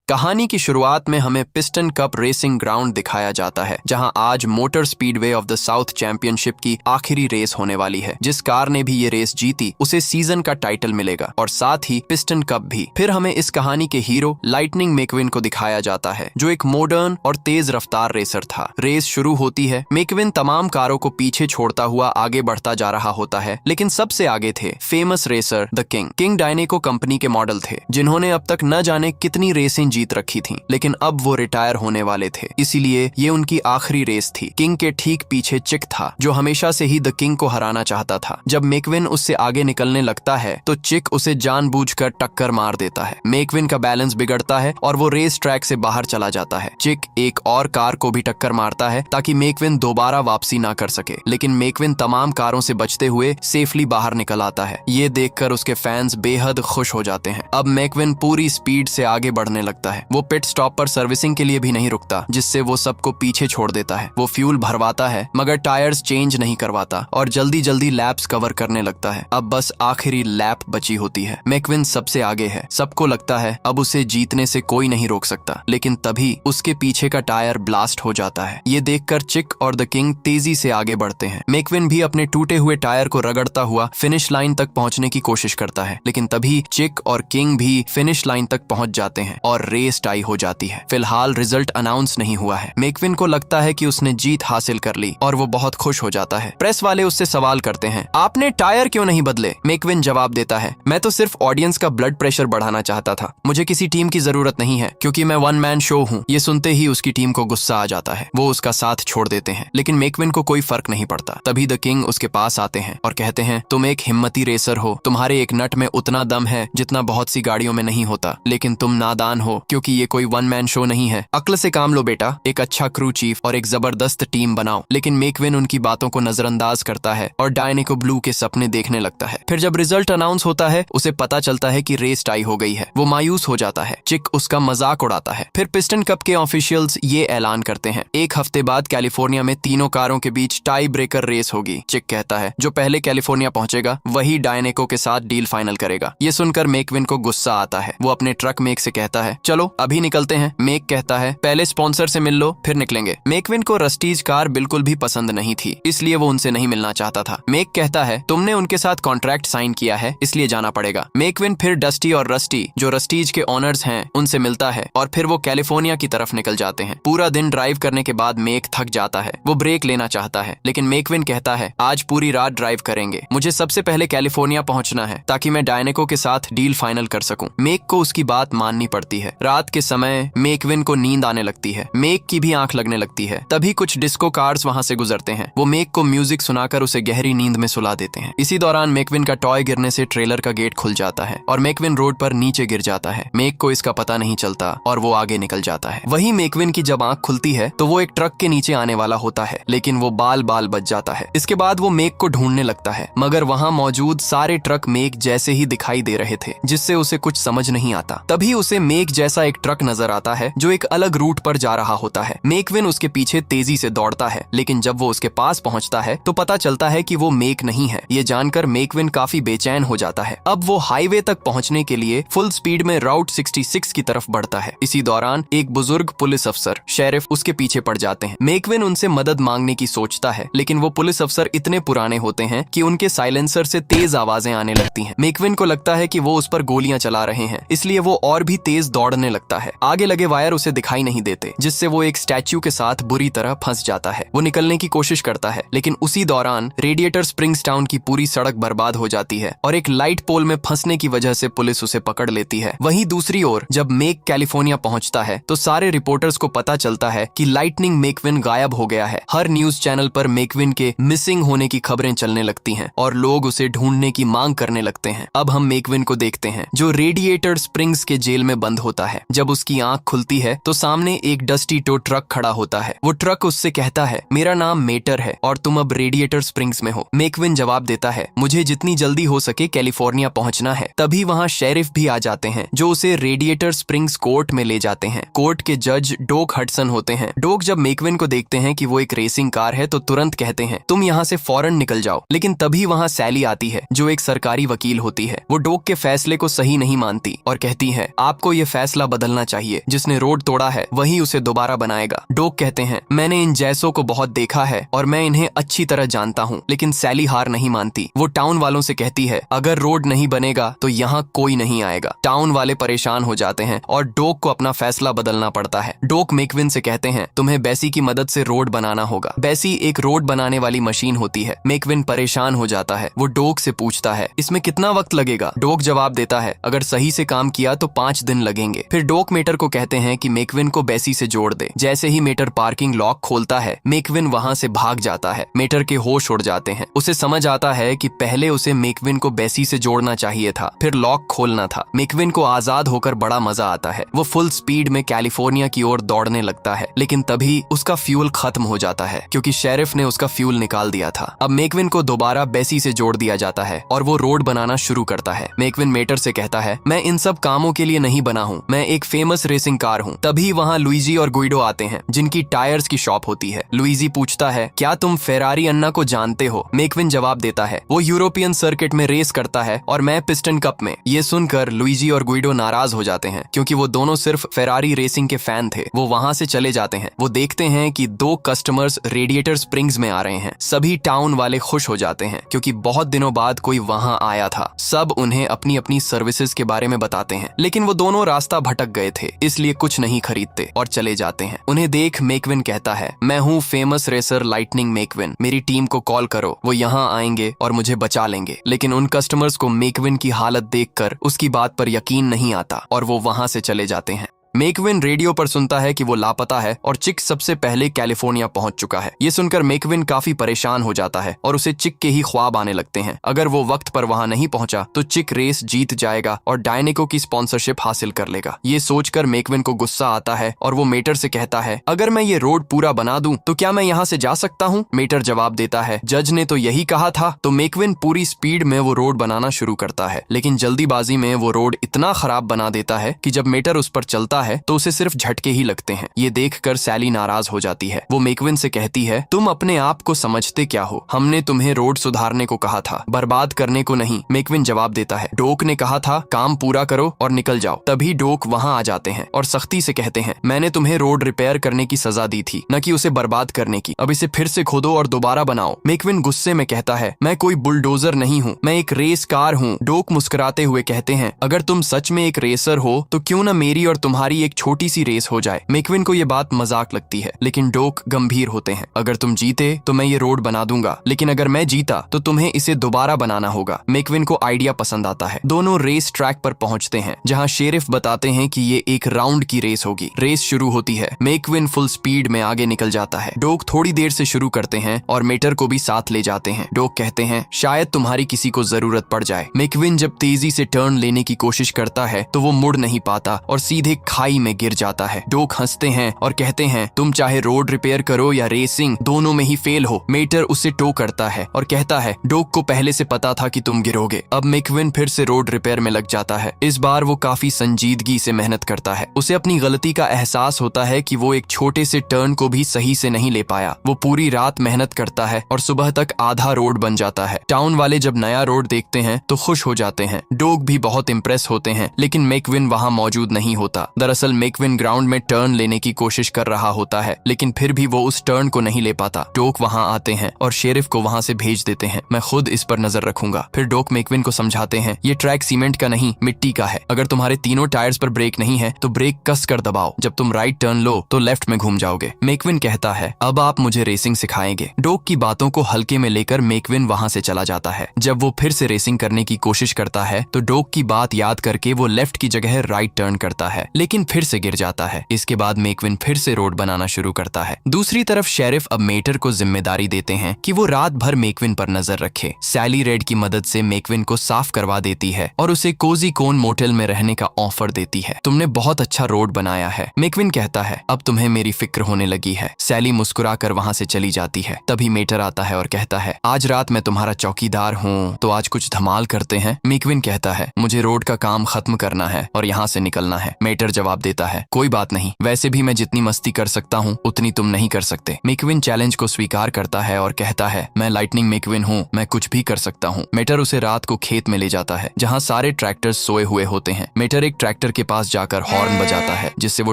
कहानी की शुरुआत में हमें पिस्टन कप रेसिंग ग्राउंड दिखाया जाता है, जहां आज motor speedway of the south championship की आखिरी रेस होने वाली है। जिस कार ने भी ये रेस जीती उसे सीजन का टाइटल मिलेगा और साथ ही पिस्टन कप भी। फिर हमें इस कहानी के हीरो लाइटनिंग मैकविन को दिखाया जाता है, जो एक मॉडर्न और तेज रफ्तार रेसर था। रेस शुरू होती है, मैकविन तमाम कारों को पीछे छोड़ता हुआ आगे बढ़ता जा रहा होता है, लेकिन सबसे आगे थे फेमस रेसर द किंग डायनेको कंपनी के मॉडल थे, जिन्होंने अब तक न जाने कितनी रेसें जीत रखी थी, लेकिन अब वो रिटायर होने वाले थे, इसीलिए ये उनकी आखिरी रेस थी। किंग के ठीक पीछे चिक था, जो हमेशा से ही द किंग को हराना चाहता था। जब मैकविन उससे आगे निकलने लगता है तो चिक उसे जानबूझकर टक्कर मार देता है। मैकविन का बैलेंस बिगड़ता है और वो रेस ट्रैक से बाहर चला जाता है। चिक एक और कार को भी टक्कर मारता है ताकि मैकविन दोबारा वापसी ना कर सके, लेकिन मैकविन तमाम कारों से बचते हुए सेफली बाहर निकल आता है। ये देखकर उसके फैंस बेहद खुश हो जाते हैं। अब मैकविन पूरी स्पीड से आगे बढ़ने लगता है। वो पिट स्टॉप पर सर्विसिंग के लिए भी नहीं रुकता, जिससे वो सबको पीछे छोड़ देता है। वो फ्यूल भरवाता है मगर टायर्स चेंज नहीं करवाता और जल्दी जल्दी लैप्स कवर करने लगता है। अब बस आखिरी लैप बची होती है। मैकविन सबसे आगे है। सबको लगता है अब उसे जीतने से कोई नहीं रोक सकता, लेकिन तभी उसके पीछे का टायर ब्लास्ट हो जाता है। ये देखकर चिक और द किंग तेजी से आगे बढ़ते हैं। मैकविन भी अपने टूटे हुए टायर को रगड़ता हुआ फिनिश लाइन तक पहुंचने की कोशिश करता है, लेकिन तभी चिक और किंग भी फिनिश लाइन तक पहुंच जाते हैं और रेस टाई हो जाती है। फिलहाल रिजल्ट अनाउंस नहीं हुआ है। मैकविन को लगता है कि उसने जीत हासिल कर ली और वो बहुत खुश हो जाता है। प्रेस वाले उससे सवाल करते हैं, आपने टायर क्यों नहीं बदले? मैकविन जवाब देता है, मैं तो सिर्फ ऑडियंस का ब्लड प्रेशर बढ़ाना चाहता था। मुझे किसी टीम की जरूरत नहीं है, क्योंकि मैं वन मैन शो हूँ। ये सुनते ही उसकी टीम को गुस्सा आ जाता है। वो उसका साथ छोड़ देते हैं, लेकिन मैकविन को कोई फर्क नहीं पड़ता। तभी द किंग उसके पास आते हैं और कहते हैं, तुम एक हिम्मती रेसर हो। तुम्हारे एक नट में उतना दम है जितना बहुत सी गाड़ियों में नहीं होता, लेकिन तुम नादान हो, क्योंकि ये कोई वन मैन शो नहीं है। अक्ल से काम लो बेटा, एक अच्छा क्रू चीफ और एक जबरदस्त टीम बनाओ। लेकिन मैकविन उनकी बातों को नजरअंदाज करता है और डायनेको ब्लू के सपने देखने लगता है। फिर जब रिजल्ट अनाउंस होता है, उसे पता चलता है कि रेस टाई हो गई है। वो मायूस हो जाता है। चिक उसका मजाक उड़ाता है। फिर पिस्टन कप के ऑफिशियल्स ये ऐलान करते हैं, एक हफ्ते बाद कैलिफोर्निया में तीनों कारों के बीच टाई ब्रेकर रेस होगी। चिक कहता है, जो पहले कैलिफोर्निया पहुंचेगा वही डायनेको के साथ डील फाइनल करेगा। ये सुनकर मैकविन को गुस्सा आता है। वो अपने ट्रक मेक से कहता है, चलो अभी निकलते हैं। मेक कहता है, पहले स्पॉन्सर से मिल लो, फिर निकलेंगे। मैकविन को रस्टीज कार बिल्कुल भी पसंद नहीं थी, इसलिए वो उनसे नहीं मिलना चाहता था। मेक कहता है, तुमने उनके साथ कॉन्ट्रैक्ट साइन किया है, इसलिए जाना पड़ेगा। मैकविन फिर डस्टी और रस्टी, जो रस्टीज के ओनर्स हैं, उनसे मिलता है और फिर वो कैलिफोर्निया की तरफ निकल जाते हैं। पूरा दिन ड्राइव करने के बाद मेक थक जाता है। वो ब्रेक लेना चाहता है, लेकिन मैकविन कहता है, आज पूरी रात ड्राइव करेंगे। मुझे सबसे पहले कैलिफोर्निया पहुंचना है ताकि मैं डायनेको के साथ डील फाइनल कर सकूं। मेक को उसकी बात माननी पड़ती है। रात के समय मैकविन को नींद आने लगती है। मेक की भी आंख लगने लगती है। तभी कुछ डिस्को कार्स वहां से गुजरते हैं। वो मेक को म्यूजिक सुनाकर उसे गहरी नींद में सुला देते हैं। इसी दौरान मैकविन का टॉय गिरने से ट्रेलर का गेट खुल जाता है और मैकविन रोड पर नीचे गिर जाता है। मेक को इसका पता नहीं चलता और वो आगे निकल जाता है। वहीं मैकविन की जब आंख खुलती है तो वो एक ट्रक के नीचे आने वाला होता है, लेकिन वो बाल बच जाता है। इसके बाद वो मेक को ढूंढने लगता है, मगर वहां मौजूद सारे ट्रक मेक जैसे ही दिखाई दे रहे थे, जिससे उसे कुछ समझ नहीं आता। तभी उसे मेक जैसा एक ट्रक नजर आता है जो एक अलग रूट पर जा रहा होता है। मैकविन उसके पीछे तेजी से दौड़ता है, लेकिन जब वो उसके पास पहुंचता है तो पता चलता है कि वो मेक नहीं है। ये जानकर मैकविन काफी बेचैन हो जाता है। अब वो हाईवे तक पहुंचने के लिए फुल स्पीड में राउट 66 की तरफ बढ़ता है। इसी दौरान एक बुजुर्ग पुलिस अफसर शेरिफ उसके पीछे पड़ जाते हैं। मैकविन उनसे मदद मांगने की सोचता है, लेकिन वो पुलिस अफसर इतने पुराने होते हैं कि उनके साइलेंसर से तेज आवाजें आने लगती हैं। मैकविन को लगता है कि वो उस पर गोलियां चला रहे हैं, इसलिए वो और भी तेज दौड़ने लगता है। आगे लगे वायर उसे दिखाई नहीं देते, जिससे वो एक स्टैच्यू के साथ बुरी तरह फंस जाता है। वो निकलने की कोशिश करता है, लेकिन उसी दौरान रेडिएटर स्प्रिंग्स टाउन की पूरी सड़क बर्बाद हो जाती है और एक लाइट पोल में फंसने की वजह से पुलिस उसे पकड़ लेती है। वहीं दूसरी ओर जब मेक कैलिफोर्निया पहुंचता है तो सारे रिपोर्टर्स को पता चलता है कि लाइटनिंग मैकविन गायब हो गया है। हर न्यूज चैनल पर मैकविन के मिसिंग होने की खबरें चलने लगती हैं और लोग उसे ढूंढने की मांग करने लगते हैं। अब हम मैकविन को देखते हैं, जो रेडिएटर स्प्रिंग्स के जेल में बंद होता है। जब उसकी आंख खुलती है तो सामने एक डस्टी टो ट्रक खड़ा होता है। वो ट्रक उससे कहता है, मेरा नाम मेटर है और तुम अब रेडिएटर स्प्रिंग्स में हो। मैकविन जवाब देता है, मुझे जितनी जल्दी हो सके कैलिफोर्निया पहुंचना है। तभी वहां शेरिफ भी आ जाते हैं, जो उसे रेडिएटर स्प्रिंग्स कोर्ट में ले जाते हैं। कोर्ट के जज डोक हडसन होते हैं। डोक जब मैकविन को देखते हैं कि वो एक रेसिंग कार है तो तुरंत कहते हैं, तुम यहाँ से फौरन निकल जाओ। लेकिन तभी वहाँ सैली आती है, जो एक सरकारी वकील होती है। वो डोक के फैसले को सही नहीं मानती और कहती है, आपको ये फैसला फैसला बदलना चाहिए। जिसने रोड तोड़ा है वही उसे दोबारा बनाएगा। डोक कहते हैं, मैंने इन जैसों को बहुत देखा है और मैं इन्हें अच्छी तरह जानता हूँ। लेकिन सैली हार नहीं मानती। वो टाउन वालों से कहती है, अगर रोड नहीं बनेगा तो यहाँ कोई नहीं आएगा। टाउन वाले परेशान हो जाते हैं और डोक को अपना फैसला बदलना पड़ता है। डोक मेकविन से कहते हैं, तुम्हें बेसी की मदद से रोड बनाना होगा। बेसी एक रोड बनाने वाली मशीन होती है। मेकविन परेशान हो जाता है। वो डोक से पूछता है, इसमें कितना वक्त लगेगा? डोक जवाब देता है, अगर सही से काम किया तो 5 दिन लगेंगे। फिर डोक मेटर को कहते हैं कि मेकविन को बेसी से जोड़ दे। जैसे ही मेटर पार्किंग लॉक खोलता है, मेकविन वहां से भाग जाता है। मेटर के होश उड़ जाते हैं। उसे समझ आता है कि पहले उसे मेकविन को बेसी से जोड़ना चाहिए था, फिर लॉक खोलना था। मेकविन को आजाद होकर बड़ा मजा आता है। वो फुल स्पीड में कैलिफोर्निया की ओर दौड़ने लगता है, लेकिन तभी उसका फ्यूल खत्म हो जाता है क्योंकि शेरिफ ने उसका फ्यूल निकाल दिया था। अब मेकविन को दोबारा बेसी से जोड़ दिया जाता है और वो रोड बनाना शुरू करता है। मेकविन मेटर से कहता है, मैं इन सब कामों के लिए नहीं बना हूँ, मैं एक फेमस रेसिंग कार हूँ। तभी वहाँ लुइजी और गुइडो आते हैं, जिनकी टायर्स की शॉप होती है। लुइजी पूछता है, क्या तुम फेरारी अन्ना को जानते हो? मेकविन जवाब देता है, वो यूरोपियन सर्किट में रेस करता है और मैं पिस्टन कप में। ये सुनकर लुइजी और गुइडो नाराज हो जाते हैं क्योंकि वो दोनों सिर्फ फेरारी रेसिंग के फैन थे। वो वहाँ से चले जाते हैं। वो देखते हैं कि 2 कस्टमर्स रेडिएटर स्प्रिंग्स में आ रहे हैं। सभी टाउन वाले खुश हो जाते हैं क्योंकि बहुत दिनों बाद कोई वहाँ आया था। सब उन्हें अपनी अपनी सर्विसेज के बारे में बताते हैं, लेकिन वो दोनों रास्ता भटक गए थे, इसलिए कुछ नहीं खरीदते और चले जाते हैं। उन्हें देख मेकविन कहता है, मैं हूँ फेमस रेसर लाइटनिंग मेकविन, मेरी टीम को कॉल करो, वो यहाँ आएंगे और मुझे बचा लेंगे। लेकिन उन कस्टमर्स को मेकविन की हालत देखकर उसकी बात पर यकीन नहीं आता और वो वहाँ से चले जाते हैं। मेकविन रेडियो पर सुनता है कि वो लापता है और चिक सबसे पहले कैलिफोर्निया पहुंच चुका है। ये सुनकर मेकविन काफी परेशान हो जाता है और उसे चिक के ही ख्वाब आने लगते हैं। अगर वो वक्त पर वहां नहीं पहुंचा तो चिक रेस जीत जाएगा और डायनेको की स्पॉन्सरशिप हासिल कर लेगा। ये सोचकर मेकविन को गुस्सा आता है और वो मेटर से कहता है, अगर मैं ये रोड पूरा बना दूं तो क्या मैं यहाँ से जा सकता हूँ? मेटर जवाब देता है, जज ने तो यही कहा था। तो मेकविन पूरी स्पीड में वो रोड बनाना शुरू करता है, लेकिन जल्दीबाजी में वो रोड इतना खराब बना देता है कि जब मेटर उस पर चलता है तो उसे सिर्फ झटके ही लगते हैं। ये देखकर सैली नाराज हो जाती है। वो मेकविन से कहती है, तुम अपने आप को समझते क्या हो? हमने तुम्हें रोड सुधारने को कहा था, बर्बाद करने को नहीं। मेकविन जवाब देता है, डोक ने कहा था काम पूरा करो और निकल जाओ। तभी डोक वहाँ आ जाते हैं और सख्ती से कहते हैं, मैंने तुम्हें रोड रिपेयर करने की सजा दी थी, न कि उसे बर्बाद करने की। अब इसे फिर से खोदो और दोबारा बनाओ। मेकविन गुस्से में कहता है, मैं कोई बुलडोजर नहीं हूँ, मैं एक रेस कार हूँ। डोक मुस्कुराते हुए कहते हैं, अगर तुम सच में एक रेसर हो तो क्यों न मेरी और तुम्हारी एक छोटी सी रेस हो जाए। मेकविन को ये बात मजाक लगती है, लेकिन डोक गंभीर होते हैं। अगर तुम जीते तो मैं ये रोड बना दूंगा, लेकिन अगर मैं जीता तो तुम्हें इसे दोबारा बनाना होगा। मेकविन को आइडिया पसंद आता है। दोनों रेस ट्रैक पर पहुंचते हैं, जहां शेरिफ बताते हैं कि ये एक राउंड की रेस होगी। रेस शुरू होती है। मेकविन फुल स्पीड में आगे निकल जाता है। डोक थोड़ी देर से शुरू करते हैं और मेटर को भी साथ ले जाते हैं। डोक कहते हैं, शायद तुम्हारी किसी को जरूरत पड़ जाए। मेकविन जब तेजी से टर्न लेने की कोशिश करता है तो वो मुड़ नहीं पाता और सीधे खाई में गिर जाता है। डोक हंसते हैं और कहते हैं, तुम चाहे रोड रिपेयर करो या रेसिंग, दोनों में ही फेल हो। मेटर उसे टो करता है और कहता है, डोक को पहले से पता था कि तुम गिरोगे। अब मेकविन फिर से रोड रिपेयर में लग जाता है। इस बार वो काफी संजीदगी से मेहनत करता है। उसे अपनी गलती का एहसास होता है कि वो एक छोटे से टर्न को भी सही से नहीं ले पाया। वो पूरी रात मेहनत करता है और सुबह तक आधा रोड बन जाता है। टाउन वाले जब नया रोड देखते हैं तो खुश हो जाते हैं। डोक भी बहुत इम्प्रेस होते हैं, लेकिन मेकविन वहाँ मौजूद नहीं होता। दरअसल मेकविन ग्राउंड में टर्न लेने की कोशिश कर रहा होता है, लेकिन फिर भी वो उस टर्न को नहीं ले पाता। डोक वहाँ आते हैं और शेरिफ को वहाँ से भेज देते हैं, मैं खुद इस पर नजर रखूंगा। फिर डोक मेकविन को समझाते हैं, ये ट्रैक सीमेंट का नहीं मिट्टी का है। अगर तुम्हारे तीनों टायर्स पर ब्रेक नहीं है तो ब्रेक कस कर दबाओ। जब तुम राइट टर्न लो तो लेफ्ट में घूम जाओगे। मेकविन कहता है, अब आप मुझे रेसिंग सिखाएंगे। डोक की बातों को हल्के में लेकर मेकविन वहाँ से चला जाता है। जब वो फिर से रेसिंग करने की कोशिश करता है तो डोक की बात याद करके वो लेफ्ट की जगह राइट टर्न करता है, लेकिन फिर से गिर जाता है। इसके बाद मेकविन फिर से रोड बनाना शुरू करता है। दूसरी तरफ शेरिफ अब मेटर को जिम्मेदारी देते हैं कि वो रात भर मेकविन पर नजर रखे। सैली रेड की मदद से मेकविन को साफ करवा देती है और उसे कोजी कोन मोटेल में रहने का ऑफर देती है। तुमने बहुत अच्छा रोड बनाया है। मेकविन कहता है, अब तुम्हें मेरी फिक्र होने लगी है। सैली मुस्कुराकर वहाँ से चली जाती है। तभी मेटर आता है और कहता है, आज रात मैं तुम्हारा चौकीदार हूँ, तो आज कुछ धमाल करते हैं। मेकविन कहता है, मुझे रोड का काम खत्म करना है और यहाँ से निकलना है। मेटर जवाब देता है, कोई बात नहीं, वैसे भी मैं जितनी मस्ती कर सकता हूँ उतनी तुम नहीं कर सकते। मैकविन चैलेंज को स्वीकार करता है और कहता है, मैं लाइटनिंग मैकविन हूँ, मैं कुछ भी कर सकता हूँ। मेटर उसे रात को खेत में ले जाता है जहाँ सारे ट्रैक्टर्स सोए हुए होते हैं। मेटर एक ट्रैक्टर के पास जाकर हॉर्न बजाता है जिससे वो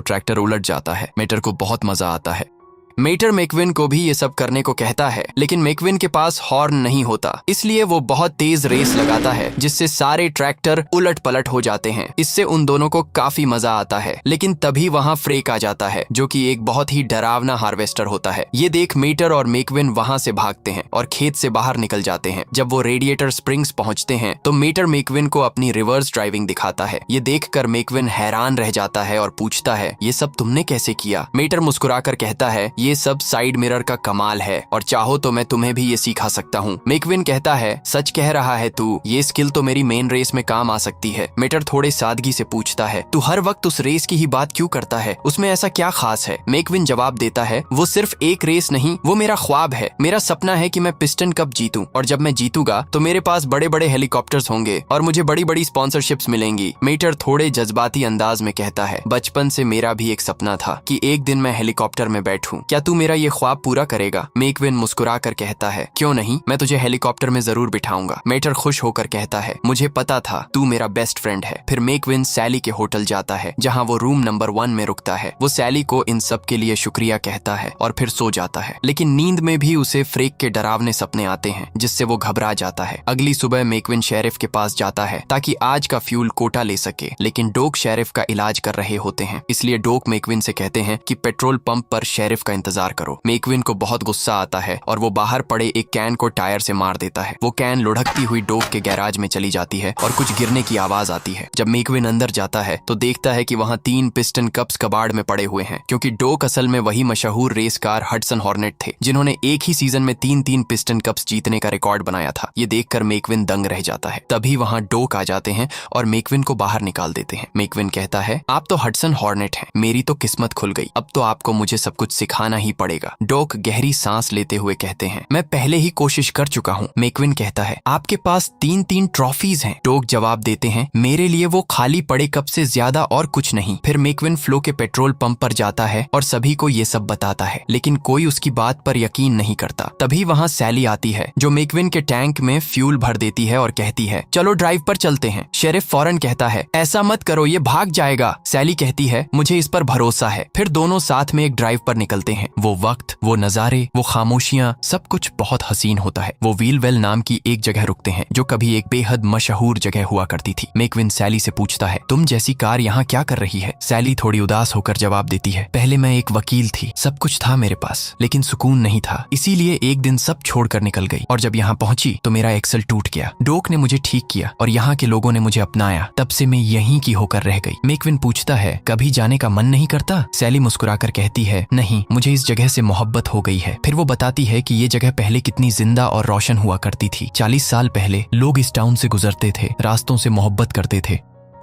ट्रैक्टर उलट जाता है। मेटर को बहुत मजा आता है। मेटर मैकविन को भी ये सब करने को कहता है, लेकिन मैकविन के पास हॉर्न नहीं होता, इसलिए वो बहुत तेज रेस लगाता है जिससे सारे ट्रैक्टर उलट पलट हो जाते हैं। इससे उन दोनों को काफी मजा आता है, लेकिन तभी वहाँ फ्रेक आ जाता है जो कि एक बहुत ही डरावना हार्वेस्टर होता है। ये देख मेटर और मैकविन वहाँ से भागते हैं और खेत से बाहर निकल जाते हैं। जब वो रेडिएटर स्प्रिंग्स पहुंचते हैं तो मेटर मैकविन को अपनी रिवर्स ड्राइविंग दिखाता है। ये देखकर मैकविन हैरान रह जाता है और पूछता है, ये सब तुमने कैसे किया? मेटर मुस्कुराकर कहता है, ये सब साइड मिरर का कमाल है और चाहो तो मैं तुम्हें भी ये सिखा सकता हूँ। मैकविन कहता है, सच कह रहा है तू, ये स्किल तो मेरी मेन रेस में काम आ सकती है। मेटर थोड़े सादगी से पूछता है, तू हर वक्त उस रेस की ही बात क्यों करता है? उसमें ऐसा क्या खास है? मैकविन जवाब देता है, वो सिर्फ एक रेस नहीं, वो मेरा ख्वाब है। मेरा सपना है कि मैं पिस्टन कप जीतूं और जब मैं जीतूंगा तो मेरे पास बड़े बड़े हेलीकॉप्टर्स होंगे और मुझे बड़ी बड़ी स्पॉन्सरशिप्स मिलेंगी। मेटर थोड़े जज्बाती अंदाज में कहता है, बचपन से मेरा भी एक सपना था कि एक दिन मैं हेलीकॉप्टर में बैठूं। क्या तू मेरा ये ख्वाब पूरा करेगा? मैकविन मुस्कुरा कर कहता है, क्यों नहीं, मैं तुझे हेलीकॉप्टर में जरूर बिठाऊंगा। मेटर खुश होकर कहता है, मुझे पता था तू मेरा बेस्ट फ्रेंड है। फिर मैकविन सैली के होटल जाता है जहाँ वो रूम नंबर 1 में रुकता है। वो सैली को इन सब के लिए शुक्रिया कहता है और फिर सो जाता है, लेकिन नींद में भी उसे फ्रेक के डरावने सपने आते हैं जिससे वो घबरा जाता है। अगली सुबह मैकविन शेरिफ के पास जाता है ताकि आज का फ्यूल कोटा ले सके, लेकिन डोक शेरिफ का इलाज कर रहे होते हैं, इसलिए डोक मैकविन से कहते हैं कि पेट्रोल पंप पर शेरिफ का इंतजार करो। मैकविन को बहुत गुस्सा आता है और वो बाहर पड़े एक कैन को टायर से मार देता है। वो कैन लुढ़कती हुई डोक के गैराज में चली जाती है और कुछ गिरने की आवाज आती है। जब मैकविन अंदर जाता है तो देखता है कि वहाँ 3 पिस्टन कप्स कबाड़ में पड़े हुए हैं, क्योंकि डोक असल में वही मशहूर रेस कार हडसन हॉर्नेट थे जिन्होंने एक ही सीजन में 3 पिस्टन कप्स जीतने का रिकॉर्ड बनाया था। ये देखकर मैकविन दंग रह जाता है। तभी वहाँ डोक आ जाते हैं और मैकविन को बाहर निकाल देते हैं। मैकविन कहता है, आप तो हडसन हॉर्नेट हैं, मेरी तो किस्मत खुल गई, अब तो आपको मुझे सब कुछ सिखाना ही पड़ेगा। डोक गहरी सांस लेते हुए कहते हैं, मैं पहले ही कोशिश कर चुका हूँ। मैकविन कहता है, आपके पास 3 ट्रॉफीज हैं। डोक जवाब देते हैं, मेरे लिए वो खाली पड़े कप से ज्यादा और कुछ नहीं। फिर मैकविन फ्लो के पेट्रोल पंप पर जाता है और सभी को ये सब बताता है, लेकिन कोई उसकी बात पर यकीन नहीं करता। तभी वहाँ सैली आती है जो मैकविन के टैंक में फ्यूल भर देती है और कहती है, चलो ड्राइव पर चलते हैं। शेरिफ फौरन कहता है, ऐसा मत करो, ये भाग जाएगा। सैली कहती है, मुझे इस पर भरोसा है। फिर दोनों साथ में एक ड्राइव पर निकलते हैं। वो वक्त, वो नजारे, वो खामोशियां, सब कुछ बहुत हसीन होता है। वो व्हीलवेल नाम की एक जगह रुकते हैं जो कभी एक बेहद मशहूर जगह हुआ करती थी। मैकविन सैली से पूछता है, तुम जैसी कार यहाँ क्या कर रही है? सैली थोड़ी उदास होकर जवाब देती है, पहले मैं एक वकील थी, सब कुछ था मेरे पास, लेकिन सुकून नहीं था, इसीलिए एक दिन सब छोड़कर निकल गई और जब यहाँ पहुंची तो मेरा एक्सल टूट गया। डोक ने मुझे ठीक किया और यहाँ के लोगों ने मुझे अपनाया, तब से मैं यहीं की होकर रह गई। मैकविन पूछता है, कभी जाने का मन नहीं करता? सैली मुस्कुराकर कहती है, नहीं, मुझे इस जगह से मोहब्बत हो गई है। फिर वो बताती है कि ये जगह पहले कितनी जिंदा और रोशन हुआ करती थी। 40 साल पहले लोग इस टाउन से गुजरते थे, रास्तों से मोहब्बत करते थे,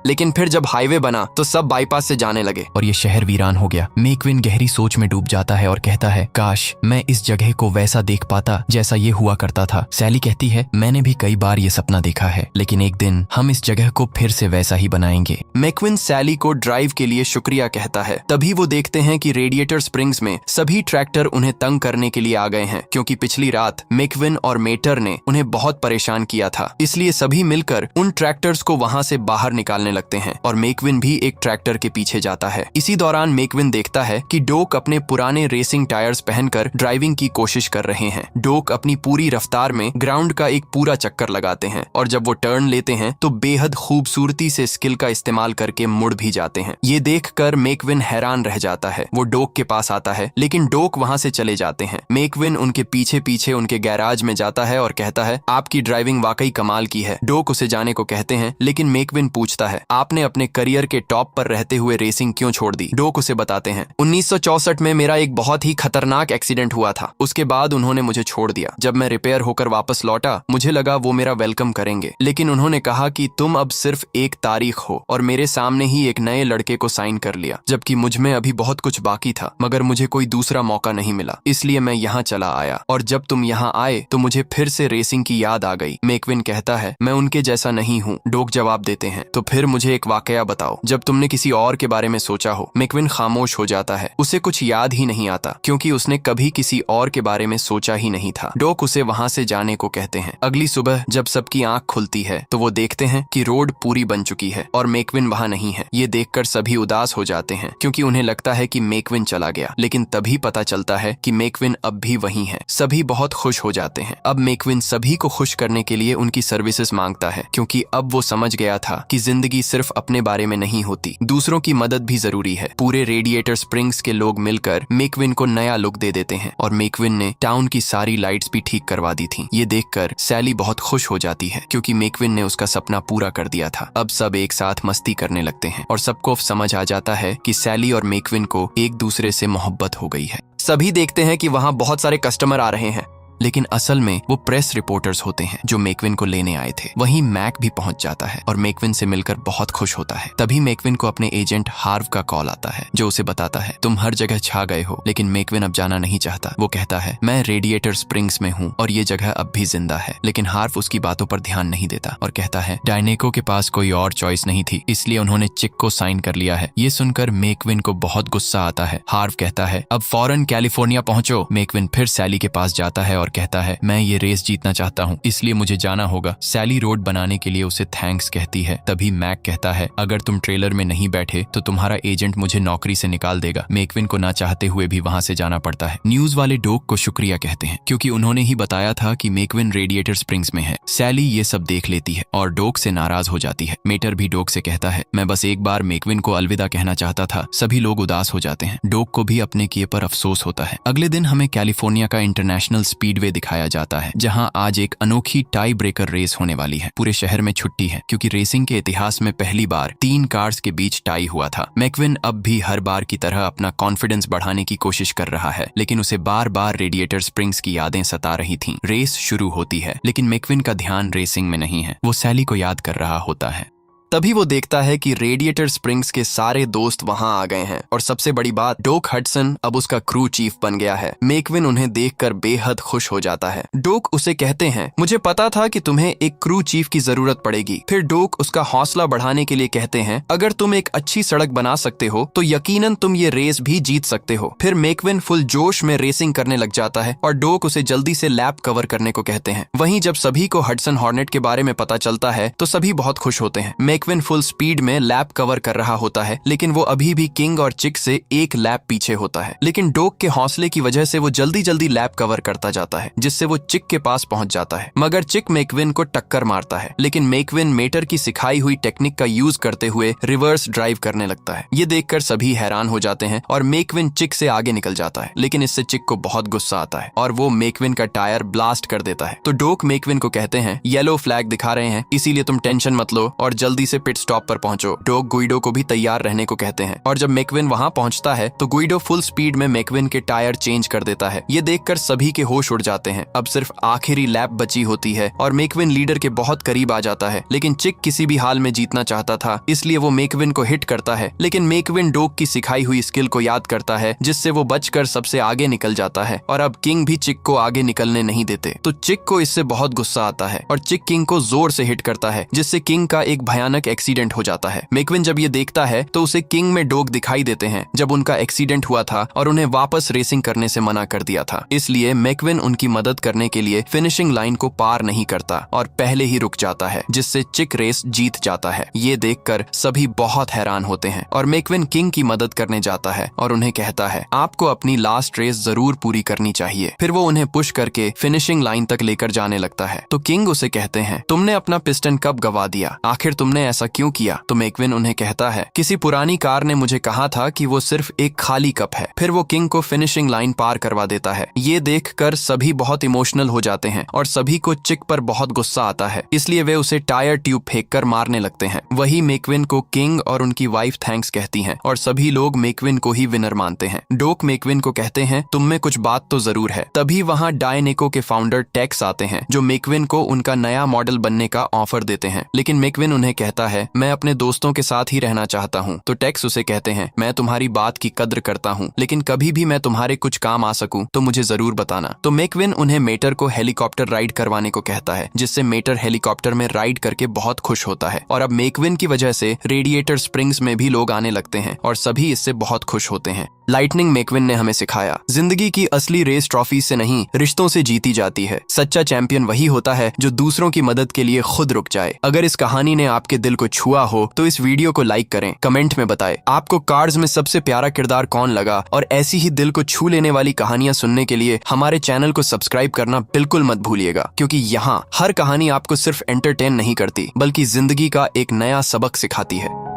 लेकिन फिर जब हाईवे बना तो सब बाईपास से जाने लगे और ये शहर वीरान हो गया। मैकविन गहरी सोच में डूब जाता है और कहता है, काश मैं इस जगह को वैसा देख पाता जैसा ये हुआ करता था। सैली कहती है, मैंने भी कई बार ये सपना देखा है, लेकिन एक दिन हम इस जगह को फिर से वैसा ही बनाएंगे। मैकविन सैली को ड्राइव के लिए शुक्रिया कहता है। तभी वो देखते हैं कि रेडिएटर स्प्रिंग्स में सभी ट्रैक्टर उन्हें तंग करने के लिए आ गए हैं, क्योंकि पिछली रात मैकविन और मेटर ने उन्हें बहुत परेशान किया था। इसलिए सभी मिलकर उन ट्रैक्टर्स को वहां से बाहर निकालने लगते हैं और मैकविन भी एक ट्रैक्टर के पीछे जाता है। इसी दौरान मैकविन देखता है कि डोक अपने पुराने रेसिंग टायर्स पहनकर ड्राइविंग की कोशिश कर रहे हैं। डोक अपनी पूरी रफ्तार में ग्राउंड का एक पूरा चक्कर लगाते हैं और जब वो टर्न लेते हैं तो बेहद खूबसूरती से स्किल का इस्तेमाल करके मुड़ भी जाते हैं। ये देखकर मैकविन हैरान रह जाता है। वो डोक के पास आता है, लेकिन डोक वहां से चले जाते हैं। मैकविन उनके पीछे पीछे उनके गैराज में जाता है और कहता है, आपकी ड्राइविंग वाकई कमाल की है। डोक उसे जाने को कहते हैं, लेकिन मैकविन पूछता है, आपने अपने करियर के टॉप पर रहते हुए रेसिंग क्यों छोड़ दी? डोक उसे बताते हैं, 1964 में मेरा एक बहुत ही खतरनाक एक्सीडेंट हुआ था, उसके बाद उन्होंने मुझे छोड़ दिया। जब मैं रिपेयर होकर वापस लौटा मुझे लगा वो मेरा वेलकम करेंगे, लेकिन उन्होंने कहा कि तुम अब सिर्फ एक तारीख हो और मेरे सामने ही एक नए लड़के को साइन कर लिया, जबकि मुझ में अभी बहुत कुछ बाकी था, मगर मुझे कोई दूसरा मौका नहीं मिला, इसलिए मैं यहाँ चला आया और जब तुम यहाँ आए तो मुझे फिर से रेसिंग की याद आ गई। मैकविन कहता है, मैं उनके जैसा नहीं हूँ। डोक जवाब देते हैं, तो फिर मुझे एक वाकया बताओ जब तुमने किसी और के बारे में सोचा हो। मैकविन खामोश हो जाता है। उसे कुछ याद ही नहीं आता क्योंकि उसने कभी किसी और के बारे में सोचा ही नहीं था। डॉक उसे वहां से जाने को कहते हैं। अगली सुबह जब सबकी आंख खुलती है तो वो देखते हैं कि रोड पूरी बन चुकी है और मैकविन वहां नहीं है। ये देखकर सभी उदास हो जाते हैं क्योंकि उन्हें लगता है कि मैकविन चला गया, लेकिन तभी पता चलता है कि मैकविन अब भी वहीं है। सभी बहुत खुश हो जाते हैं। अब मैकविन सभी को खुश करने के लिए उनकी सर्विसेज मांगता है क्योंकि अब वो समझ गया था कि जिंदगी सिर्फ अपने बारे में नहीं होती, दूसरों की मदद भी जरूरी है। पूरे रेडिएटर स्प्रिंग्स के लोग मिलकर मैकविन को नया लुक दे देते हैं और मैकविन ने टाउन की सारी लाइट्स भी ठीक करवा दी थी। ये देखकर सैली बहुत खुश हो जाती है क्योंकि मैकविन ने उसका सपना पूरा कर दिया था। अब सब एक साथ मस्ती करने लगते हैं और सबको समझ आ जाता है कि सैली और मैकविन को एक दूसरे से मोहब्बत हो गई है। सभी देखते हैं कि वहां बहुत सारे कस्टमर आ रहे हैं, लेकिन असल में वो प्रेस रिपोर्टर्स होते हैं जो मैकविन को लेने आए थे। वहीं मैक भी पहुंच जाता है और मैकविन से मिलकर बहुत खुश होता है। तभी मैकविन को अपने एजेंट हार्व का कॉल आता है जो उसे बताता है तुम हर जगह छा गए हो। लेकिन मैकविन अब जाना नहीं चाहता। वो कहता है मैं रेडिएटर स्प्रिंग्स में हूँ और ये जगह अब भी जिंदा है। लेकिन हार्व उसकी बातों पर ध्यान नहीं देता और कहता है डायनेको के पास कोई और चॉइस नहीं थी, इसलिए उन्होंने चिक को साइन कर लिया है। ये सुनकर मैकविन को बहुत गुस्सा आता है। हार्व कहता है अब फौरन कैलिफोर्निया पहुंचो। मैकविन फिर सैली के पास जाता है और कहता है मैं ये रेस जीतना चाहता हूँ, इसलिए मुझे जाना होगा। सैली रोड बनाने के लिए उसे थैंक्स कहती है। तभी मैक कहता है अगर तुम ट्रेलर में नहीं बैठे तो तुम्हारा एजेंट मुझे नौकरी से निकाल देगा। मैकविन को ना चाहते हुए भी वहां से जाना पड़ता है। न्यूज वाले डॉक को शुक्रिया कहते हैं क्योंकि उन्होंने ही बताया था कि मैकविन रेडिएटर स्प्रिंग्स में है। सैली ये सब देख लेती है और डॉक से नाराज हो जाती है। मेटर भी डॉक से कहता है मैं बस एक बार मैकविन को अलविदा कहना चाहता था। सभी लोग उदास हो जाते हैं। डॉक को भी अपने किए पर अफसोस होता है। अगले दिन हमें कैलिफोर्निया का इंटरनेशनल स्पीडवे दिखाया जाता है जहां आज एक अनोखी टाई ब्रेकर रेस होने वाली है। पूरे शहर में छुट्टी है क्योंकि रेसिंग के इतिहास में पहली बार 3 कार्स के बीच टाई हुआ था। मैकविन अब भी हर बार की तरह अपना कॉन्फिडेंस बढ़ाने की कोशिश कर रहा है, लेकिन उसे बार बार रेडिएटर स्प्रिंग्स की यादें सता रही थीं। रेस शुरू होती है लेकिन मैकविन का ध्यान रेसिंग में नहीं है। वो सैली को याद कर रहा होता है। तभी वो देखता है कि रेडिएटर स्प्रिंग्स के सारे दोस्त वहां आ गए हैं और सबसे बड़ी बात डॉक हडसन अब उसका क्रू चीफ बन गया है। मैकविन उन्हें देखकर बेहद खुश हो जाता है। डॉक उसे कहते हैं मुझे पता था कि तुम्हें एक क्रू चीफ की जरूरत पड़ेगी। फिर डॉक उसका हौसला बढ़ाने के लिए कहते हैं अगर तुम एक अच्छी सड़क बना सकते हो तो यकीनन तुम ये रेस भी जीत सकते हो। फिर मैकविन फुल जोश में रेसिंग करने लग जाता है और डॉक उसे जल्दी से लैप कवर करने को कहते हैं। वहीं जब सभी को हडसन हॉर्नेट के बारे में पता चलता है तो सभी बहुत खुश होते हैं। मैकविन फुल स्पीड में लैप कवर कर रहा होता है लेकिन वो अभी भी किंग और चिक से एक लैप पीछे होता है। लेकिन डॉक के हौसले की वजह से वो जल्दी जल्दी लैप कवर करता जाता है जिससे वो चिक के पास पहुंच जाता है। मगर चिक मैकविन को टक्कर मारता है, लेकिन मैकविन मेटर की सिखाई हुई टेक्निक का यूज करते हुए रिवर्स ड्राइव करने लगता है। ये देखकर सभी हैरान हो जाते हैं और मैकविन चिक से आगे निकल जाता है, लेकिन इससे चिक को बहुत गुस्सा आता है और वो मैकविन का टायर ब्लास्ट कर देता है। तो डॉक मैकविन को कहते हैं येलो फ्लैग दिखा रहे हैं, इसीलिए तुम टेंशन मत लो और जल्दी से पिट स्टॉप पर पहुंचो। डॉक गुइडो को भी तैयार रहने को कहते हैं और जब मैकविन वहां पहुंचता है तो गुइडो फुल स्पीड में मैकविन के टायर चेंज कर देता है। ये देखकर सभी के होश उड़ जाते हैं। अब सिर्फ आखिरी लैप बची होती है और मैकविन लीडर के बहुत करीब आ जाता है, लेकिन चिक किसी भी हाल में जीतना चाहता था, इसलिए वो मैकविन को हिट करता है। लेकिन मैकविन डॉक की सिखाई हुई स्किल को याद करता है जिससे वो बचकर सबसे आगे निकल जाता है और अब किंग भी चिक को आगे निकलने नहीं देते। तो चिक को इससे बहुत गुस्सा आता है और चिक किंग को जोर से हिट करता है जिससे किंग का एक भयानक एक्सीडेंट हो जाता है। मैकविन जब ये देखता है तो उसे किंग में डॉक दिखाई देते हैं जब उनका एक्सीडेंट हुआ था और उन्हें वापस रेसिंग करने से मना कर दिया था। इसलिए मैकविन उनकी मदद करने के लिए फिनिशिंग लाइन को पार नहीं करता और पहले ही रुक जाता है जिससे चिक रेस जीत जाता है। ये देखकर सभी बहुत हैरान होते हैं और मैकविन किंग की मदद करने जाता है और उन्हें कहता है आपको अपनी लास्ट रेस जरूर पूरी करनी चाहिए। फिर वो उन्हें पुश करके फिनिशिंग लाइन तक लेकर जाने लगता है। तो किंग उसे कहते हैं तुमने अपना पिस्टन कब गवा दिया, आखिर तुमने ऐसा क्यों किया? तो मैकविन उन्हें कहता है किसी पुरानी कार ने मुझे कहा था कि वो सिर्फ एक खाली कप है। फिर वो किंग को फिनिशिंग लाइन पार करवा देता है। ये देखकर सभी बहुत इमोशनल हो जाते हैं और सभी को चिक पर बहुत गुस्सा आता है, इसलिए वे उसे टायर ट्यूब फेंककर मारने लगते हैं। वही मैकविन को किंग और उनकी वाइफ थैंक्स कहती हैं और सभी लोग मैकविन को ही विनर मानते हैं। डॉक मैकविन को कहते हैं तुम में कुछ बात तो जरूर है। तभी वहाँ डायनेको के फाउंडर टेक्स आते हैं जो मैकविन को उनका नया मॉडल बनने का ऑफर देते हैं, लेकिन मैकविन उन्हें कहता कहता है मैं अपने दोस्तों के साथ ही रहना चाहता हूँ, तो टेक्स उसे कहते हैं मैं तुम्हारी बात की कद्र करता हूँ, लेकिन कभी भी मैं तुम्हारे कुछ काम आ सकूं तो मुझे जरूर बताना। तो मैकविन उन्हें मेटर को हेलीकॉप्टर राइड करवाने को कहता है, जिससे मेटर हेलीकॉप्टर में राइड करके बहुत खुश होता है। और अब मैकविन की वजह से रेडिएटर स्प्रिंग्स में भी लोग आने लगते हैं और सभी इससे बहुत खुश होते हैं। लाइटनिंग मैकविन ने हमें सिखाया जिंदगी की असली रेस ट्रॉफी से नहीं रिश्तों से जीती जाती है। सच्चा चैंपियन वही होता है जो दूसरों की मदद के लिए खुद रुक जाए। अगर इस कहानी ने आपके दिल को छुआ हो तो इस वीडियो को लाइक करें, कमेंट में बताएं आपको कार्ड्स में सबसे प्यारा किरदार कौन लगा, और ऐसी ही दिल को छू लेने वाली कहानियां सुनने के लिए हमारे चैनल को सब्सक्राइब करना बिल्कुल मत भूलिएगा, क्योंकि यहाँ हर कहानी आपको सिर्फ एंटरटेन नहीं करती बल्कि जिंदगी का एक नया सबक सिखाती है।